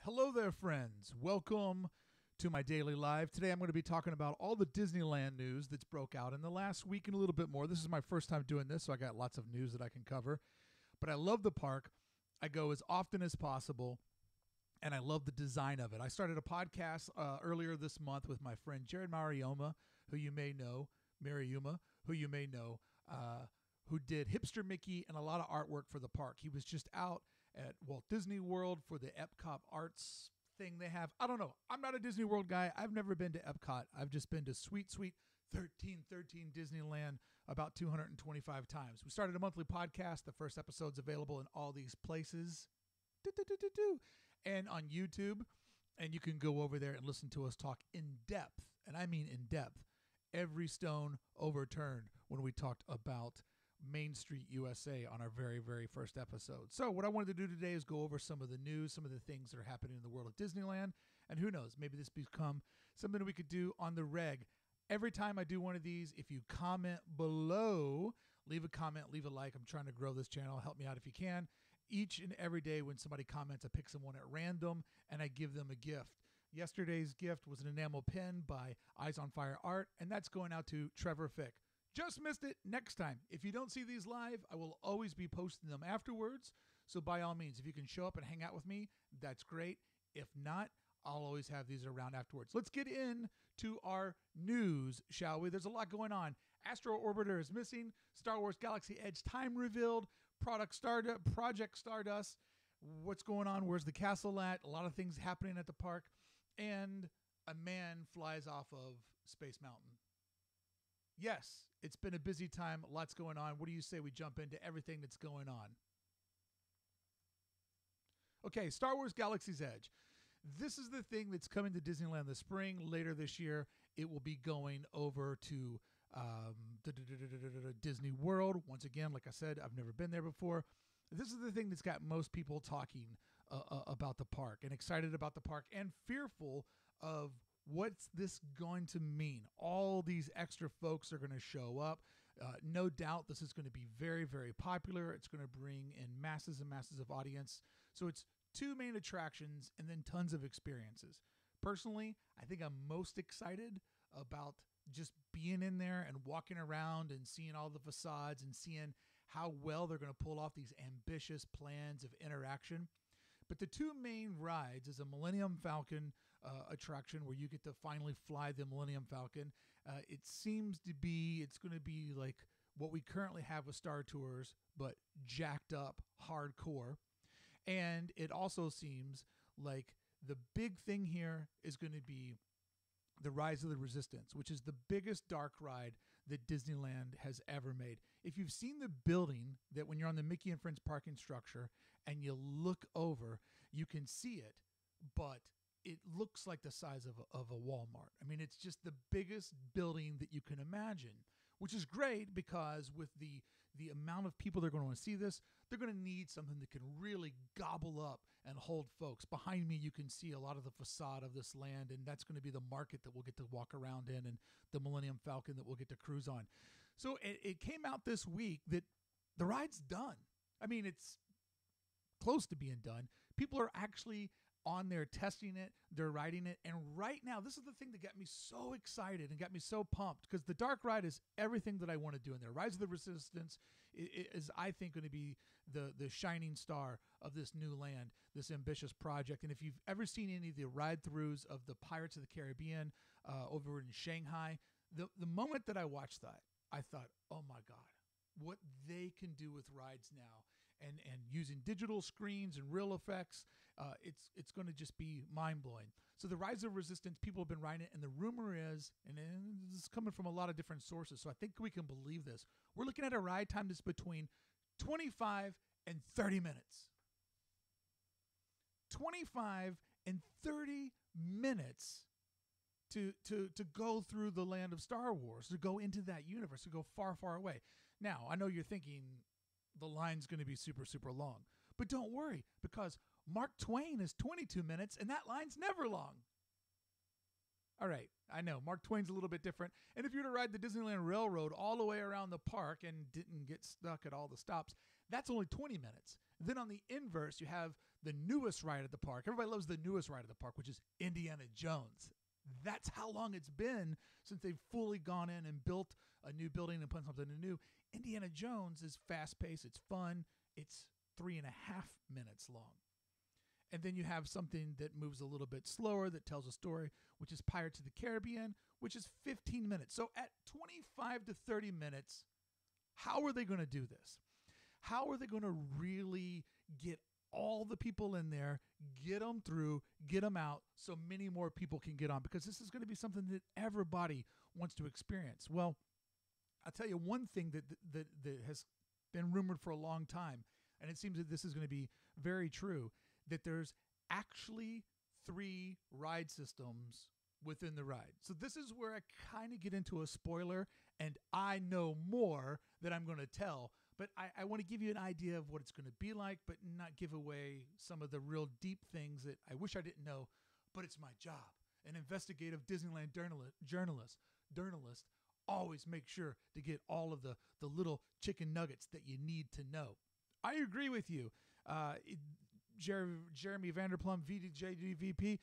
Hello there, friends. Welcome to my daily live. Today I'm going to be talking about all the Disneyland news that's broke out in the last week and a little bit more. This is my first time doing this, so I got lots of news that I can cover. But I love the park. I go as often as possible, and I love the design of it. I started a podcast earlier this month with my friend Jared Mariuma, who you may know, who did Hipster Mickey and a lot of artwork for the park. He was just out at Walt Disney World for the Epcot Arts thing they have. I don't know. I'm not a Disney World guy. I've never been to Epcot. I've just been to sweet 1313 Disneyland about 225 times. We started a monthly podcast. The first episode's available in all these places and on YouTube. And you can go over there and listen to us talk in depth. And I mean in depth. Every stone overturned when we talked about Main Street USA on our very, very first episode. So what I wanted to do today is go over some of the news, some of the things that are happening in the world of Disneyland. And who knows, maybe this become something we could do on the reg. Every time I do one of these, if you comment below, leave a comment, leave a like. I'm trying to grow this channel. Help me out if you can. Each and every day when somebody comments, I pick someone at random and I give them a gift. Yesterday's gift was an enamel pen by Eyes on Fire Art, and that's going out to Trevor Fick. Just missed it. Next time. If you don't see these live, I will always be posting them afterwards. So by all means, if you can show up and hang out with me, that's great. If not, I'll always have these around afterwards. Let's get into our news, shall we? There's a lot going on. Astro Orbiter is missing. Star Wars Galaxy Edge time revealed. Project Stardust. What's going on? Where's the castle at? A lot of things happening at the park. And a man flies off of Space Mountain. Yes, it's been a busy time. Lots going on. What do you say we jump into everything that's going on? Okay, Star Wars Galaxy's Edge. This is the thing that's coming to Disneyland this spring. Later this year, it will be going over to Disney World. Once again, like I said, I've never been there before. This is the thing that's got most people talking about the park and excited about the park and fearful of what's this going to mean. All these extra folks are going to show up. No doubt this is going to be very, very popular. It's going to bring in masses and masses of audience. So it's two main attractions and then tons of experiences. Personally, I think I'm most excited about just being in there and walking around and seeing all the facades and seeing how well they're going to pull off these ambitious plans of interaction. But the two main rides is a Millennium Falcon attraction where you get to finally fly the Millennium Falcon. It seems to be, it's going to be like what we currently have with Star Tours, but jacked up hardcore. And it also seems like the big thing here is going to be the Rise of the Resistance, which is the biggest dark ride that Disneyland has ever made. If you've seen the building that when you're on the Mickey and Friends parking structure and you look over, you can see it, but it looks like the size of a Walmart. I mean, it's just the biggest building that you can imagine, which is great because with the amount of people that are going to want to see this, they're going to need something that can really gobble up and hold folks. Behind me, you can see a lot of the facade of this land, and that's going to be the market that we'll get to walk around in and the Millennium Falcon that we'll get to cruise on. So it came out this week that the ride's done. I mean, it's close to being done. People are actually on there testing it, they're riding it, and right now, this is the thing that got me so excited and got me so pumped, because the dark ride is everything that I want to do in there. Rise of the Resistance is I think, going to be the shining star of this new land, this ambitious project. And if you've ever seen any of the ride-throughs of the Pirates of the Caribbean over in Shanghai, the moment that I watched that, I thought, oh my God, what they can do with rides now and using digital screens and real effects, it's going to just be mind-blowing. So the Rise of Resistance, people have been riding it, and the rumor is, and this is coming from a lot of different sources, so I think we can believe this, we're looking at a ride time that's between 25 and 30 minutes. 25 and 30 minutes to go through the land of Star Wars, to go into that universe, to go far, far away. Now, I know you're thinking the line's going to be super, super long, but don't worry, because Mark Twain is 22 minutes and that line's never long. All right, I know Mark Twain's a little bit different. And if you were to ride the Disneyland Railroad all the way around the park and didn't get stuck at all the stops, that's only 20 minutes. Then on the inverse, you have the newest ride at the park. Everybody loves the newest ride at the park, which is Indiana Jones. That's how long it's been since they've fully gone in and built a new building and put something new. Indiana Jones is fast-paced. It's fun. It's 3.5 minutes long. And then you have something that moves a little bit slower that tells a story, which is Pirates of the Caribbean, which is 15 minutes. So at 25 to 30 minutes, how are they going to do this? How are they going to really get all the people in there, get them through, get them out so many more people can get on? Because this is going to be something that everybody wants to experience. Well, I'll tell you one thing that has been rumored for a long time, and it seems that this is going to be very true, that there's actually 3 ride systems within the ride. So this is where I kind of get into a spoiler, and I know more that I'm going to tell, but I want to give you an idea of what it's going to be like, but not give away some of the real deep things that I wish I didn't know, but it's my job. An investigative Disneyland journalist always make sure to get all of the little chicken nuggets that you need to know. I agree with you. Jeremy Vanderplum, VDJDVP,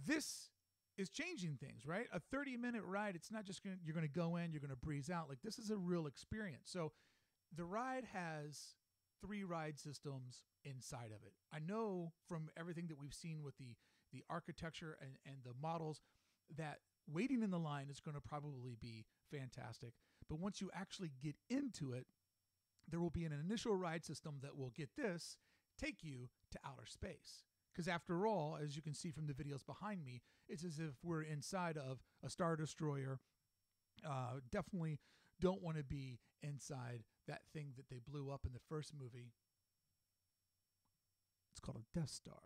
this is changing things, right? A 30-minute ride, it's not just you're going to go in, you're going to breeze out. Like, this is a real experience. So the ride has 3 ride systems inside of it. I know from everything that we've seen with the architecture and the models that waiting in the line is going to probably be fantastic. But once you actually get into it, there will be an initial ride system that will, get this, take you to outer space. Because after all, as you can see from the videos behind me, it's as if we're inside of a Star Destroyer. Definitely don't want to be inside that thing that they blew up in the first movie. It's called a Death Star.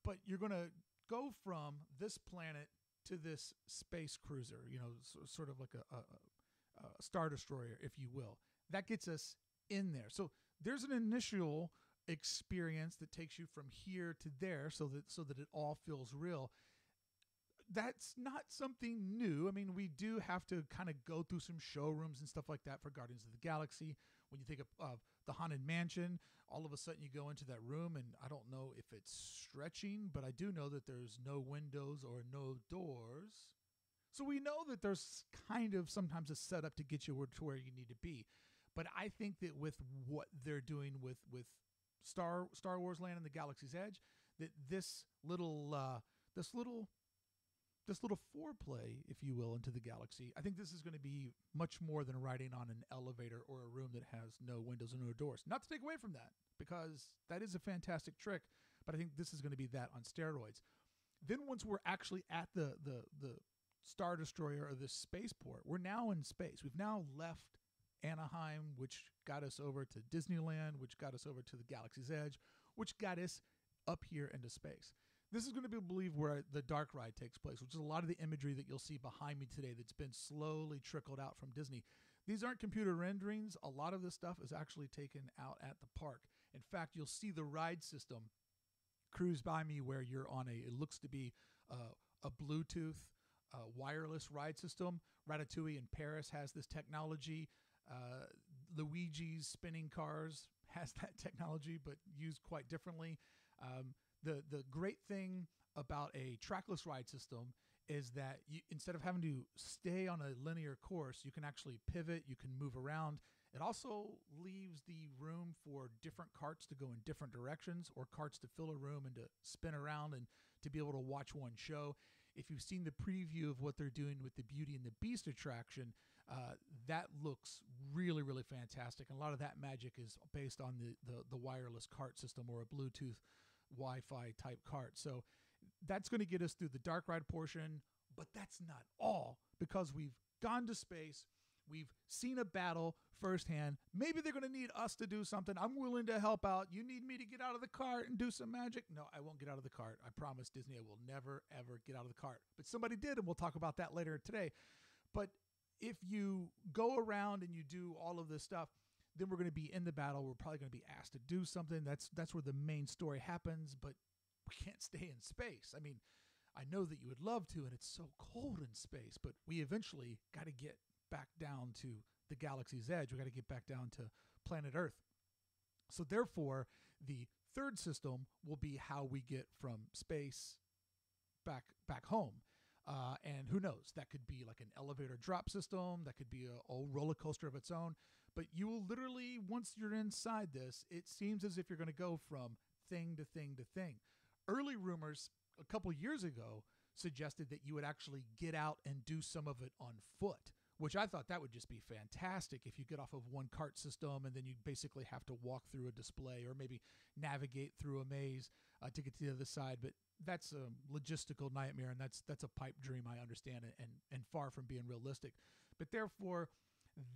But you're going to go from this planet to this space cruiser, sort of like a Star Destroyer, if you will. That gets us in there. So there's an initial experience that takes you from here to there so that it all feels real. That's not something new. I mean, we do have to kind of go through some showrooms and stuff like that for Guardians of the Galaxy. When you think of the Haunted Mansion, all of a sudden you go into that room, and I don't know if it's stretching, but I do know that there's no windows or no doors. So we know that there's kind of sometimes a setup to get you to where you need to be. But I think that with what they're doing with Star Wars Land and the Galaxy's Edge, that this little foreplay, if you will, into the galaxy, I think this is going to be much more than riding on an elevator or a room that has no windows and no doors. Not to take away from that, because that is a fantastic trick, but I think this is going to be that on steroids. Then once we're actually at the Star Destroyer or the spaceport, we're now in space. We've now left Anaheim, which got us over to Disneyland, which got us over to the Galaxy's Edge, which got us up here into space. This is going to be, I believe, where the dark ride takes place, which is a lot of the imagery that you'll see behind me today that's been slowly trickled out from Disney. These aren't computer renderings. A lot of this stuff is actually taken out at the park. In fact, you'll see the ride system cruise by me where you're on it looks to be a Bluetooth wireless ride system. Ratatouille in Paris has this technology. Luigi's Spinning Cars has that technology, but used quite differently. The great thing about a trackless ride system is that you, instead of having to stay on a linear course, you can actually pivot, you can move around. It also leaves the room for different carts to go in different directions, or carts to fill a room and to spin around and to be able to watch one show. If you've seen the preview of what they're doing with the Beauty and the Beast attraction, that looks really, really fantastic. And a lot of that magic is based on the wireless cart system or a Bluetooth Wi-Fi type cart. So that's going to get us through the dark ride portion, but that's not all, because we've gone to space. We've seen a battle firsthand. Maybe they're going to need us to do something. I'm willing to help out. You need me to get out of the cart and do some magic? No, I won't get out of the cart. I promise Disney I will never, ever get out of the cart. But somebody did, and we'll talk about that later today. But if you go around and you do all of this stuff, then we're going to be in the battle. We're probably going to be asked to do something. That's where the main story happens, but we can't stay in space. I mean, I know that you would love to, and it's so cold in space, but we eventually got to get back down to the galaxy's edge. We got to get back down to planet Earth. So therefore, the third system will be how we get from space back home. And who knows? That could be like an elevator drop system. That could be a roller coaster of its own. But you will literally, once you're inside this, it seems as if you're going to go from thing to thing to thing. Early rumors a couple years ago suggested that you would actually get out and do some of it on foot, which I thought that would just be fantastic if you get off of one cart system and then you basically have to walk through a display or maybe navigate through a maze to get to the other side. But that's a logistical nightmare, and that's a pipe dream, I understand, and far from being realistic. But therefore,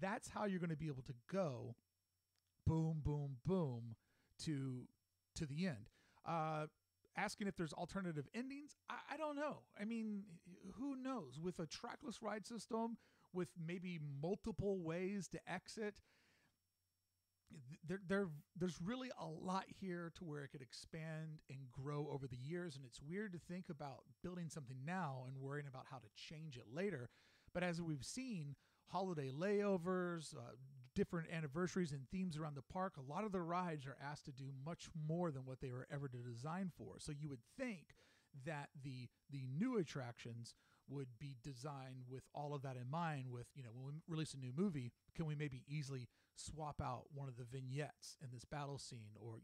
that's how you're going to be able to go boom, boom, boom to the end. Asking if there's alternative endings, I don't know. I mean, who knows? With a trackless ride system, with maybe multiple ways to exit, there's really a lot here to where it could expand and grow over the years. And it's weird to think about building something now and worrying about how to change it later. But as we've seen, holiday layovers, different anniversaries and themes around the park, a lot of the rides are asked to do much more than what they were ever designed for. So you would think that the new attractions would be designed with all of that in mind. With, when we release a new movie, can we maybe easily swap out one of the vignettes in this battle scene, or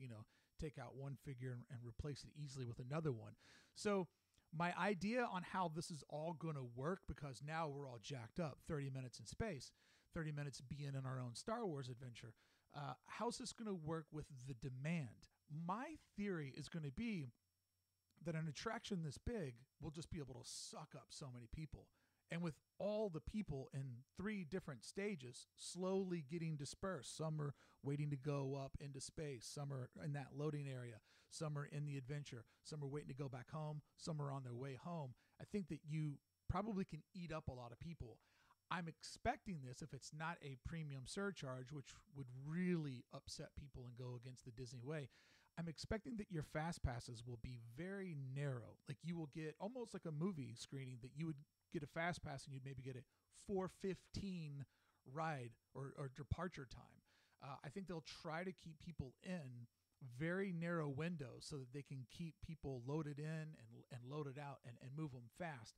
take out one figure and replace it easily with another one? So my idea on how this is all going to work, because now we're all jacked up, 30 minutes in space, 30 minutes being in our own Star Wars adventure, how's this going to work with the demand? My theory is going to be that an attraction this big will just be able to suck up so many people. And with all the people in 3 different stages slowly getting dispersed, some are waiting to go up into space, some are in that loading area, some are in the adventure, some are waiting to go back home, some are on their way home, I think that you probably can eat up a lot of people. I'm expecting this, if it's not a premium surcharge, which would really upset people and go against the Disney way, I'm expecting that your fast passes will be very narrow. Like, you will get almost like a movie screening, that you would get a fast pass and you'd maybe get a 4:15 ride or departure time. I think they'll try to keep people in very narrow windows so that they can keep people loaded in and loaded out and move them fast.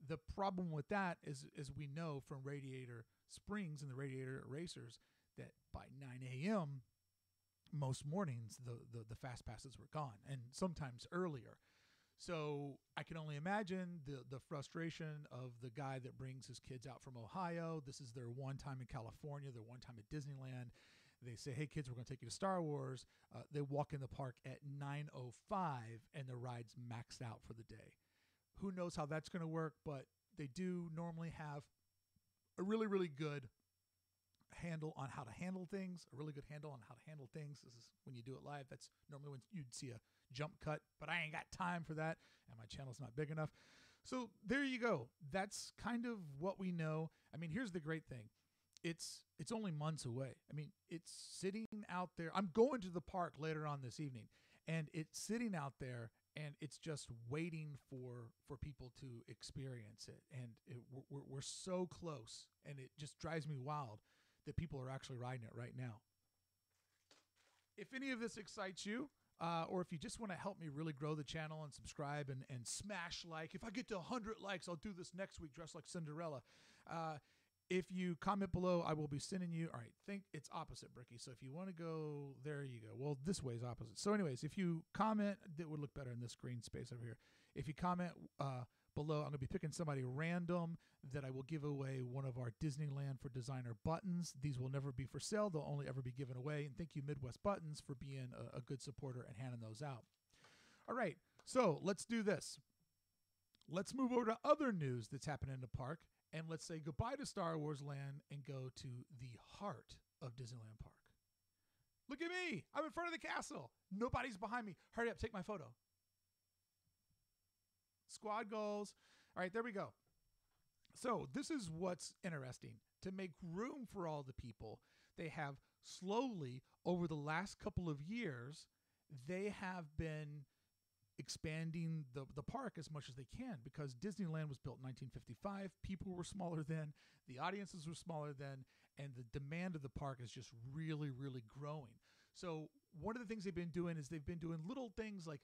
The problem with that is, as we know from Radiator Springs and the Radiator Racers, that by 9 a.m., most mornings, the fast passes were gone, and sometimes earlier. So I can only imagine the frustration of the guy that brings his kids out from Ohio. This is their one time in California, their one time at Disneyland. They say, hey, kids, we're going to take you to Star Wars. They walk in the park at 9:05, and the ride's maxed out for the day. Who knows how that's going to work, but they do normally have a really, really good handle on how to handle things, a really good handle on how to handle things. This is when you do it live. That's normally when you'd see a jump cut, but I ain't got time for that, and my channel's not big enough. So there you go. That's kind of what we know. I mean, here's the great thing. It's only months away. I mean, it's sitting out there. I'm going to the park later on this evening, and it's sitting out there, and it's just waiting for people to experience it. And we're so close, and it just drives me wild that people are actually riding it right now. If any of this excites you, or if you just want to help me really grow the channel and subscribe and smash like, if I get to 100 likes, I'll do this next week dressed like Cinderella. If you comment below, I will be sending you, all right, think it's opposite, Brickey. So if you want to go, there you go. Well, this way is opposite. So anyways, if you comment, that would look better in this green space over here. If you comment below, I'm going to be picking somebody random that I will give away one of our Disneyland for Designer buttons. These will never be for sale. They'll only ever be given away. And thank you, Midwest Buttons, for being a good supporter and handing those out. All right, so let's do this. Let's move over to other news that's happening in the park. And let's say goodbye to Star Wars Land and go to the heart of Disneyland Park. Look at me. I'm in front of the castle. Nobody's behind me. Hurry up, take my photo. Squad goals. All right, there we go. So this is what's interesting. To make room for all the people, they have slowly, over the last couple of years, they have been expanding the park as much as they can, because Disneyland was built in 1955. People were smaller then, the audiences were smaller then, and the demand of the park is just really, really growing. So one of the things they've been doing is they've been doing little things like,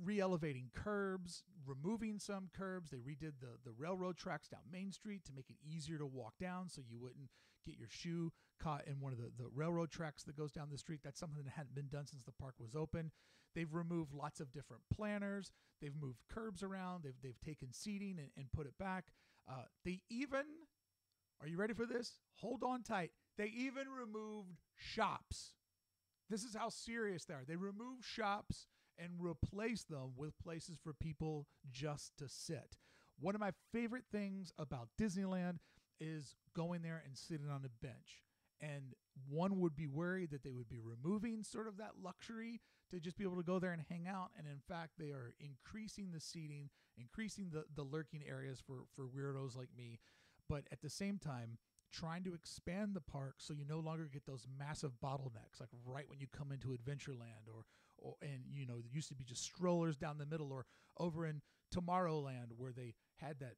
re-elevating curbs, removing some curbs. They redid the railroad tracks down Main Street to make it easier to walk down so you wouldn't get your shoe caught in one of the railroad tracks that goes down the street. That's something that hadn't been done since the park was open. They've removed lots of different planters. They've moved curbs around. They've taken seating and put it back. They even, are you ready for this? Hold on tight. They even removed shops. This is how serious they are. They removed shops and replace them with places for people just to sit. One of my favorite things about Disneyland is going there and sitting on a bench. And one would be worried that they would be removing sort of that luxury to just be able to go there and hang out. And in fact, they are increasing the seating, increasing the lurking areas for weirdos like me. But at the same time, trying to expand the park so you no longer get those massive bottlenecks, like right when you come into Adventureland and there used to be just strollers down the middle, or over in Tomorrowland where they had that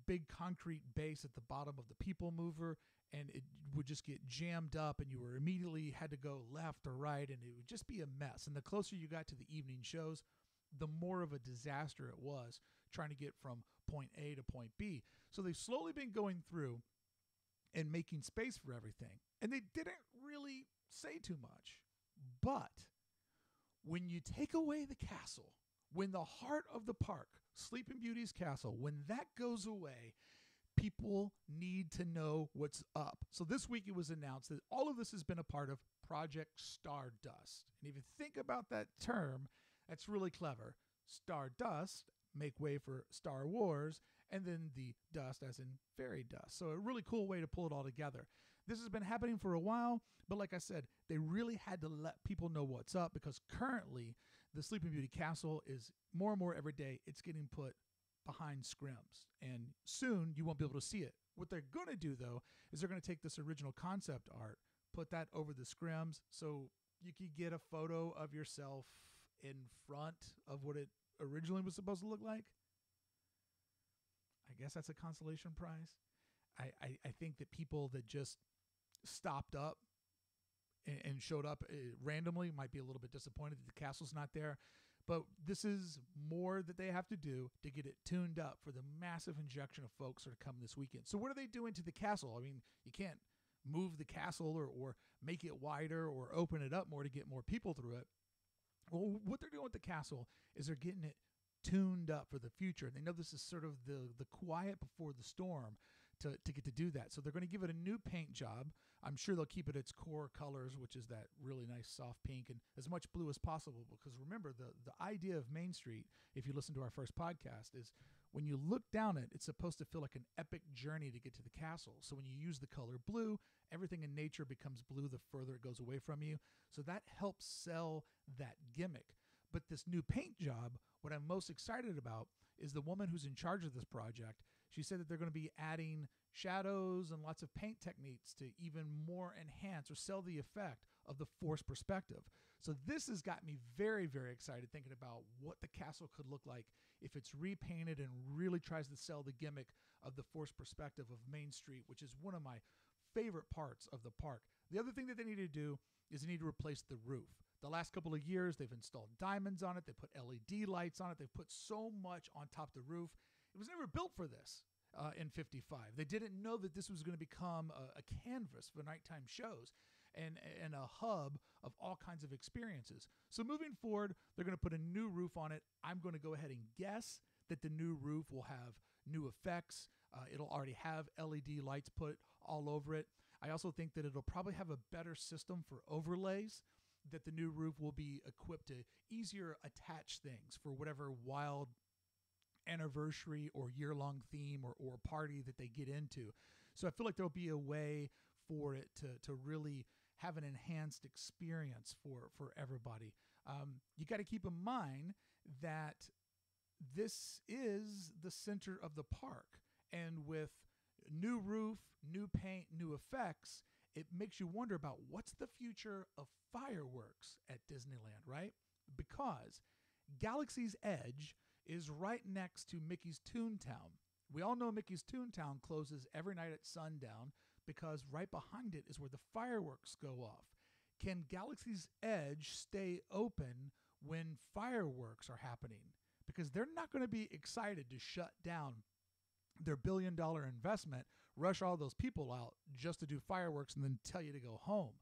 big concrete base at the bottom of the people mover, and it would just get jammed up and you were immediately had to go left or right, and it would just be a mess. And the closer you got to the evening shows, the more of a disaster it was trying to get from point A to point B. So they've slowly been going through and making space for everything. And they didn't really say too much. But when you take away the castle, when the heart of the park, Sleeping Beauty's castle, when that goes away, people need to know what's up. So this week it was announced that all of this has been a part of Project Stardust. And if you think about that term, that's really clever. Stardust, make way for Star Wars, and then the dust as in fairy dust. So a really cool way to pull it all together. This has been happening for a while, but like I said, they really had to let people know what's up, because currently the Sleeping Beauty castle is more and more every day, it's getting put behind scrims, and soon you won't be able to see it. What they're going to do, though, is they're going to take this original concept art, put that over the scrims, so you could get a photo of yourself in front of what it originally was supposed to look like. I guess that's a consolation prize. I think that people that just stopped up and showed up randomly might be a little bit disappointed that the castle's not there. But this is more that they have to do to get it tuned up for the massive injection of folks that are coming this weekend. So what are they doing to the castle? I mean, you can't move the castle or make it wider or open it up more to get more people through it. Well, what they're doing with the castle is they're getting it tuned up for the future. And they know this is sort of the quiet before the storm to get to do that. So they're going to give it a new paint job. I'm sure they'll keep it its core colors, which is that really nice soft pink and as much blue as possible. Because remember, the idea of Main Street, if you listen to our first podcast, is when you look down it, it's supposed to feel like an epic journey to get to the castle. So when you use the color blue, everything in nature becomes blue the further it goes away from you. So that helps sell that gimmick. But this new paint job, what I'm most excited about is the woman who's in charge of this project. She said that they're going to be adding shadows and lots of paint techniques to even more enhance or sell the effect of the forced perspective. So this has got me very, very excited thinking about what the castle could look like if it's repainted and really tries to sell the gimmick of the forced perspective of Main Street, which is one of my favorite parts of the park. The other thing that they need to do is they need to replace the roof. The last couple of years, they've installed diamonds on it. They put LED lights on it. They've put so much on top of the roof. It was never built for this in 55. They didn't know that this was going to become a canvas for nighttime shows and a hub of all kinds of experiences. So moving forward, they're going to put a new roof on it. I'm going to go ahead and guess that the new roof will have new effects. It'll already have LED lights put all over it. I also think that it'll probably have a better system for overlays, that the new roof will be equipped to easier attach things for whatever wild anniversary or year-long theme or party that they get into. So I feel like there'll be a way for it to really have an enhanced experience for everybody. You got to keep in mind that this is the center of the park, and with new roof, new paint, new effects, it makes you wonder about what's the future of fireworks at Disneyland, right? Because Galaxy's Edge is right next to Mickey's Toontown. We all know Mickey's Toontown closes every night at sundown because right behind it is where the fireworks go off. Can Galaxy's Edge stay open when fireworks are happening? Because they're not going to be excited to shut down their billion-dollar investment, rush all those people out just to do fireworks and then tell you to go home.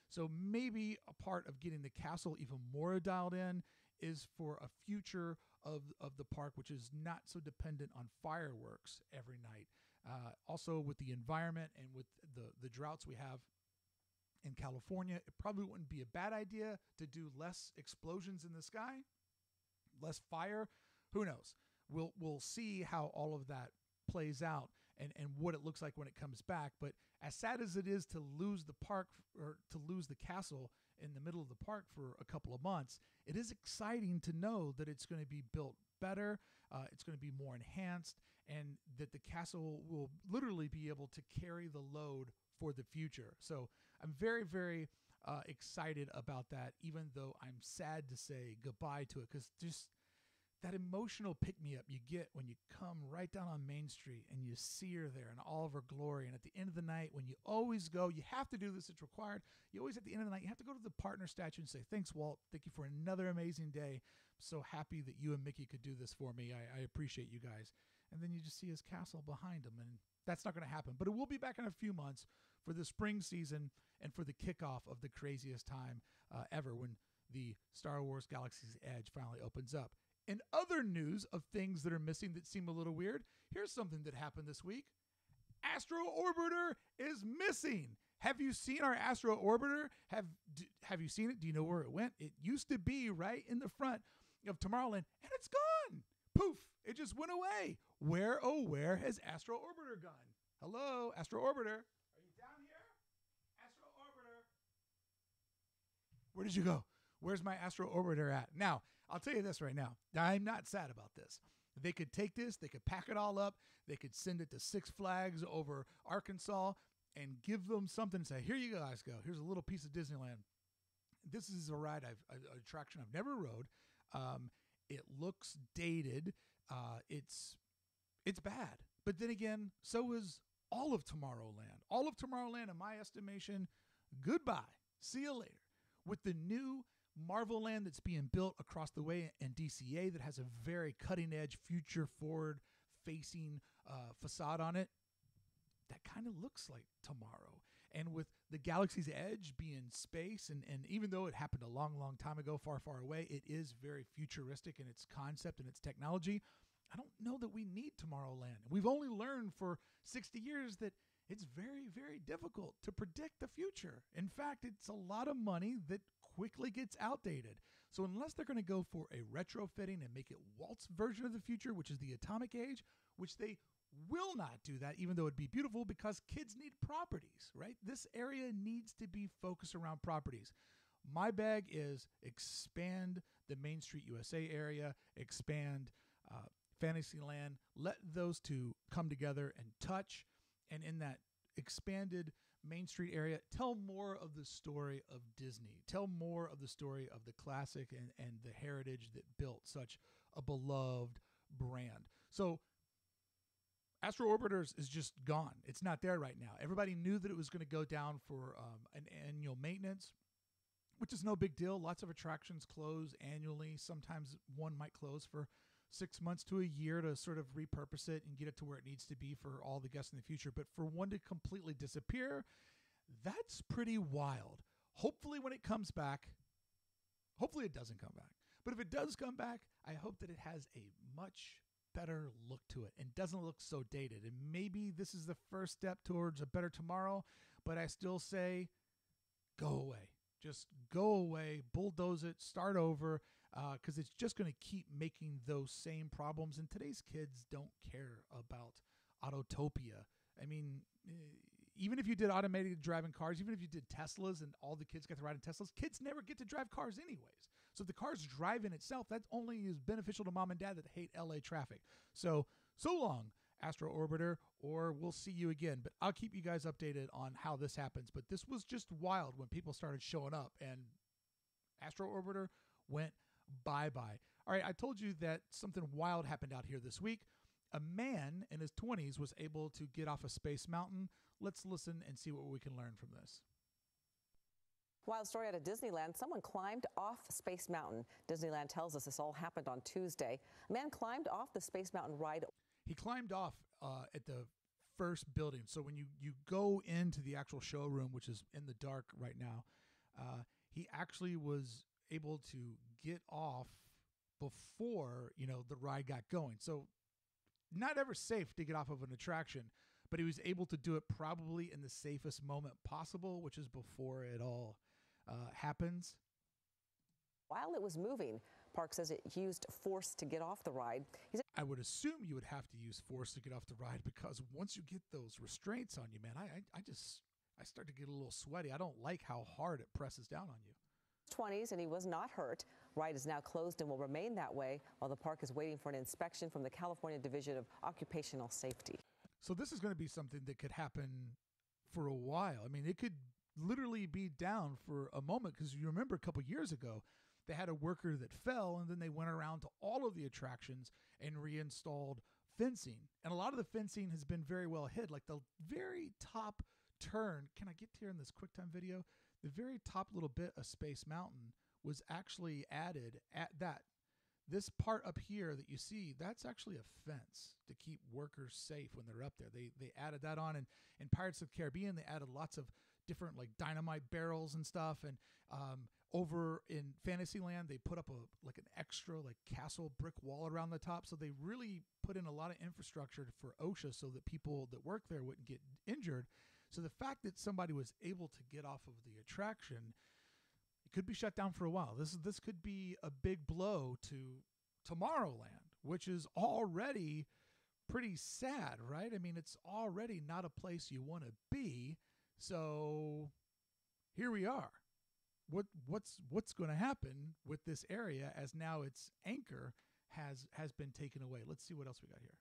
So maybe a part of getting the castle even more dialed in is for a future of the park, which is not so dependent on fireworks every night. Also, with the environment and with the droughts we have in California, it probably wouldn't be a bad idea to do less explosions in the sky, less fire. Who knows? We'll see how all of that plays out and what it looks like when it comes back. But as sad as it is to lose the park or to lose the castle in the middle of the park for a couple of months, it is exciting to know that it's going to be built better, it's going to be more enhanced, and that the castle will literally be able to carry the load for the future. So I'm very, very excited about that, even though I'm sad to say goodbye to it, because just that emotional pick-me-up you get when you come right down on Main Street and you see her there in all of her glory. And at the end of the night, when you always go, you have to do this, it's required. You always, at the end of the night, you have to go to the partner statue and say, thanks, Walt. Thank you for another amazing day. I'm so happy that you and Mickey could do this for me. I appreciate you guys. And then you just see his castle behind him. And that's not going to happen. But it will be back in a few months for the spring season and for the kickoff of the craziest time ever, when the Star Wars Galaxy's Edge finally opens up. In other news of things that are missing that seem a little weird, here's something that happened this week. Astro Orbiter is missing. Have you seen our Astro Orbiter? Have you seen it? Do you know where it went? It used to be right in the front of Tomorrowland, and it's gone. Poof, it just went away. Where, oh, where has Astro Orbiter gone? Hello, Astro Orbiter. Are you down here? Astro Orbiter. Where did you go? Where's my Astro Orbiter at? Now, I'll tell you this right now. I'm not sad about this. They could take this, they could pack it all up, they could send it to Six Flags over Arkansas and give them something and say, here you guys go. Here's a little piece of Disneyland. This is a ride, an attraction I've never rode. It looks dated. It's bad. But then again, so is all of Tomorrowland. All of Tomorrowland, in my estimation, goodbye. See you later. With the new Marvel Land that's being built across the way in DCA that has a very cutting-edge, future-forward-facing facade on it, that kind of looks like tomorrow. And with the Galaxy's Edge being space, and even though it happened a long, long time ago, far, far away, it is very futuristic in its concept and its technology. I don't know that we need Tomorrowland. We've only learned for 60 years that it's very, very difficult to predict the future. In fact, it's a lot of money that quickly gets outdated. So unless they're going to go for a retrofitting and make it Walt's version of the future, which is the atomic age, which they will not do that, even though it'd be beautiful, because kids need properties, right? This area needs to be focused around properties. My bag is expand the Main Street USA area, expand Fantasyland, let those two come together and touch, and in that expanded Main Street area, tell more of the story of Disney. Tell more of the story of the classic and the heritage that built such a beloved brand. So Astro Orbiter is just gone. It's not there right now. Everybody knew that it was going to go down for an annual maintenance, which is no big deal. Lots of attractions close annually. Sometimes one might close for 6 months to a year to sort of repurpose it and get it to where it needs to be for all the guests in the future. But for one to completely disappear, that's pretty wild. Hopefully when it comes back, hopefully it doesn't come back. But if it does come back, I hope that it has a much better look to it and doesn't look so dated. And maybe this is the first step towards a better tomorrow, but I still say go away. Just go away, bulldoze it, start over, because it's just going to keep making those same problems. And today's kids don't care about Autotopia. I mean, even if you did automated driving cars, even if you did Teslas and all the kids got to ride in Teslas, kids never get to drive cars anyways. So if the car's driving itself, that only is beneficial to mom and dad that hate LA traffic. So long, Astro Orbiter, or we'll see you again. But I'll keep you guys updated on how this happens. But this was just wild when people started showing up, and Astro Orbiter went bye-bye. All right, I told you that something wild happened out here this week. A man in his 20s was able to get off a Space Mountain. Let's listen and see what we can learn from this. Wild story out of Disneyland. Someone climbed off Space Mountain. Disneyland tells us this all happened on Tuesday. A man climbed off the Space Mountain ride. He climbed off at the first building. So when you go into the actual showroom, which is in the dark right now, he actually was able to get off before, the ride got going. So not ever safe to get off of an attraction, but he was able to do it probably in the safest moment possible, which is before it all happens. While it was moving, Park says it used force to get off the ride. I would assume you would have to use force to get off the ride, because once you get those restraints on you, man, I start to get a little sweaty. I don't like how hard it presses down on you. 20s, and he was not hurt. Ride is now closed and will remain that way while the park is waiting for an inspection from the California Division of Occupational Safety. So this is going to be something that could happen for a while. I mean, it could literally be down for a moment, because you remember a couple years ago, they had a worker that fell, and then they went around to all of the attractions and reinstalled fencing. And a lot of the fencing has been very well hid. Like the very top turn, can I get to here in this QuickTime video? The very top little bit of Space Mountain was actually added at that. This part up here that you see, that's actually a fence to keep workers safe when they're up there. They added that on, and in Pirates of the Caribbean, they added lots of different like dynamite barrels and stuff. And over in Fantasyland, they put up an extra like castle brick wall around the top. So they really put in a lot of infrastructure for OSHA so that people that work there wouldn't get injured. So the fact that somebody was able to get off of the attraction, it could be shut down for a while. This could be a big blow to Tomorrowland, which is already pretty sad, right? I mean, it's already not a place you want to be. So here we are. What's going to happen with this area as now its anchor has been taken away? Let's see what else we got here.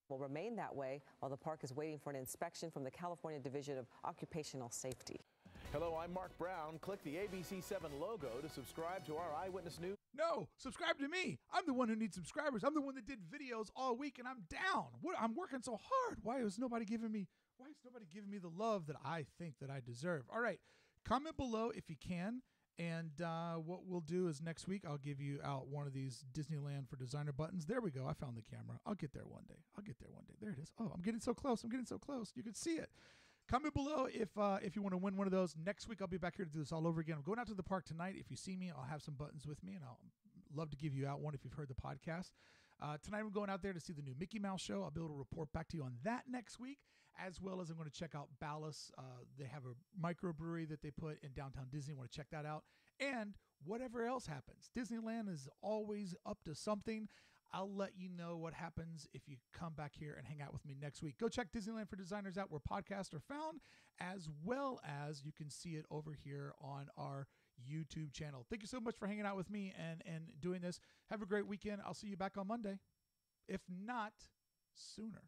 Will remain that way while the park is waiting for an inspection from the California Division of Occupational Safety. Hello, I'm Mark Brown. Click the ABC7 logo to subscribe to our Eyewitness News. No, subscribe to me. I'm the one who needs subscribers. I'm the one that did videos all week, and I'm down. I'm working so hard. Why is nobody giving me the love that I think that I deserve? All right, comment below if you can. And what we'll do is next week I'll give you out one of these Disneyland for Designer buttons. There we go. I found the camera. I'll get there one day. There it is. Oh, I'm getting so close. You can see it. Comment below if you want to win one of those. Next week I'll be back here to do this all over again. I'm going out to the park tonight. If you see me, I'll have some buttons with me, and I'll love to give you out one if you've heard the podcast. Tonight I'm going out there to see the new Mickey Mouse show. I'll be able to report back to you on that next week, as well as I'm going to check out Ballas. They have a microbrewery that they put in downtown Disney. I want to check that out. And whatever else happens, Disneyland is always up to something. I'll let you know what happens if you come back here and hang out with me next week. Go check Disneyland for Designers out where podcasts are found, as well as you can see it over here on our YouTube channel. Thank you so much for hanging out with me and doing this. Have a great weekend. I'll see you back on Monday, if not sooner.